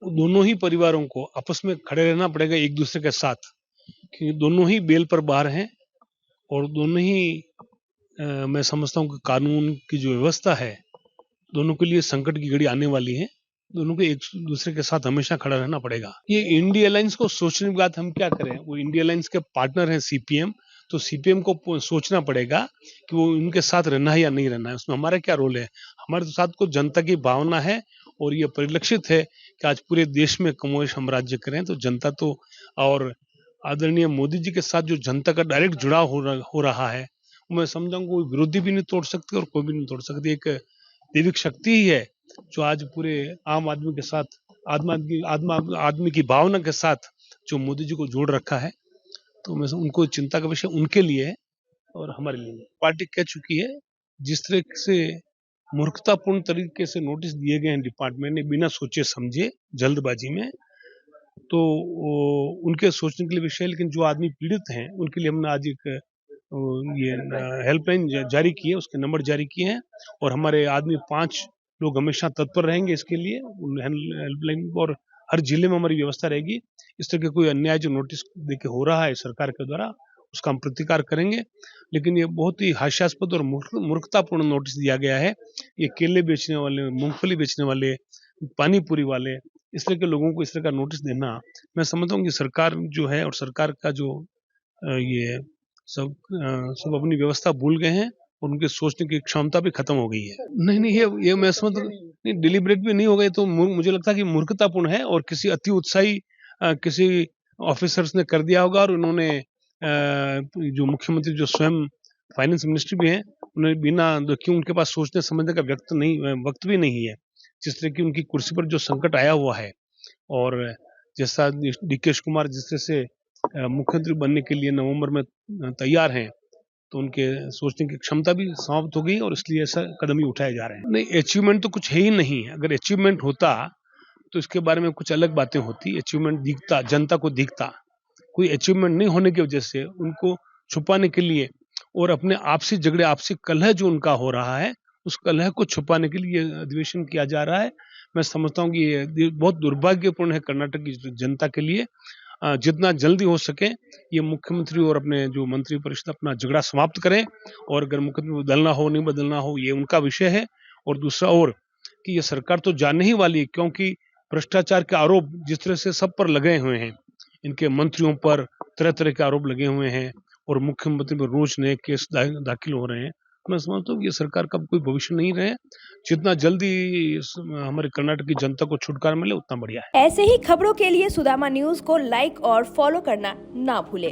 दोनों ही परिवारों को आपस में खड़े रहना पड़ेगा एक दूसरे के साथ, क्योंकि दोनों ही बेल पर बाहर हैं और दोनों ही मैं समझता हूँ कि कानून की जो व्यवस्था है, दोनों के लिए संकट की घड़ी आने वाली है। दोनों को एक दूसरे के साथ हमेशा खड़ा रहना पड़ेगा। ये इंडिया अलायंस को सोचने की बात हम क्या करें, वो इंडिया अलायंस के पार्टनर हैं सीपीएम, तो सीपीएम को सोचना पड़ेगा कि वो उनके साथ रहना है या नहीं रहना है। उसमें हमारा क्या रोल है? हमारे साथ को जनता की भावना है और ये परिलक्षित है कि आज पूरे देश में कमोवेश हम राज्य करें, तो जनता तो और आदरणीय मोदी जी के साथ जो जनता का डायरेक्ट जुड़ाव हो रहा है, मैं समझाऊंगा कोई विरोधी भी नहीं तोड़ सकते और कोई भी नहीं तोड़ सकती। एक दैविक शक्ति ही है जो आज पूरे आम आदमी के साथ आदमी की भावना के साथ जो मोदी जी को जोड़ रखा है। तो मैं उनको चिंता का विषय उनके लिए है और हमारे लिए। पार्टी कह चुकी है, जिस तरह से मूर्खतापूर्ण तरीके से नोटिस दिए गए हैं डिपार्टमेंट ने बिना सोचे समझे जल्दबाजी में, तो उनके सोचने के लिए विषय। लेकिन जो आदमी पीड़ित हैं उनके लिए हमने आज एक ये हेल्पलाइन जारी की है, उसके नंबर जारी किए हैं और हमारे आदमी 5 लोग हमेशा तत्पर रहेंगे इसके लिए हेल्पलाइन, और हर जिले में हमारी व्यवस्था रहेगी। इस तरह के कोई अन्याय जो नोटिस देके हो रहा है सरकार के द्वारा, उसका हम प्रतिकार करेंगे। लेकिन ये बहुत ही हास्यास्पद और मूर्खतापूर्ण नोटिस दिया गया है। ये केले बेचने वाले, मूंगफली बेचने वाले, पानी पूरी वाले, इस तरह के लोगों को इस तरह का नोटिस देना, मैं समझता हूँ कि सरकार जो है और सरकार का जो ये सब अपनी व्यवस्था भूल गए हैं और उनके सोचने की क्षमता भी खत्म हो गई है। नहीं, ये मैं समझता नहीं, डिलिबरेट भी नहीं हो गए, तो मुझे लगता है कि मूर्खतापूर्ण है और किसी अति उत्साही किसी ऑफिसर्स ने कर दिया होगा और उन्होंने जो मुख्यमंत्री जो स्वयं फाइनेंस मिनिस्टर भी हैं, उन्हें बिना क्यों उनके पास सोचने समझने का वक्त भी नहीं है। जिस तरह की उनकी कुर्सी पर जो संकट आया हुआ है और जैसा डीके कुमार जिस तरह से मुख्यमंत्री बनने के लिए नवंबर में तैयार हैं, तो उनके सोचने की क्षमता भी समाप्त हो गई और इसलिए ऐसा कदम ही उठाए जा रहे हैं। नहीं, अचीवमेंट तो कुछ है ही नहीं। अगर अचीवमेंट होता तो इसके बारे में कुछ अलग बातें होती। अचीवमेंट दिखता, जनता को दिखता। कोई अचीवमेंट नहीं होने की वजह से उनको छुपाने के लिए और अपने आपसी झगड़े, आपसी कलह जो उनका हो रहा है, उस कलह को छुपाने के लिए अधिवेशन किया जा रहा है। मैं समझता हूँ कि ये बहुत दुर्भाग्यपूर्ण है कर्नाटक की जनता के लिए। जितना जल्दी हो सके ये मुख्यमंत्री और अपने जो मंत्री परिषद अपना झगड़ा समाप्त करें और अगर मुख्यमंत्री बदलना हो नहीं बदलना हो ये उनका विषय है। और दूसरा और कि ये सरकार तो जाने ही वाली है, क्योंकि भ्रष्टाचार के आरोप जिस तरह से सब पर लगे हुए हैं, इनके मंत्रियों पर तरह तरह के आरोप लगे हुए हैं और मुख्यमंत्री पर रोज नए केस दाखिल हो रहे हैं। मैं समझता हूँ कि ये सरकार का कोई भविष्य नहीं रहे। जितना जल्दी हमारे कर्नाटक की जनता को छुटकारा मिले उतना बढ़िया है। ऐसे ही खबरों के लिए सुदामा न्यूज को लाइक और फॉलो करना ना भूलें।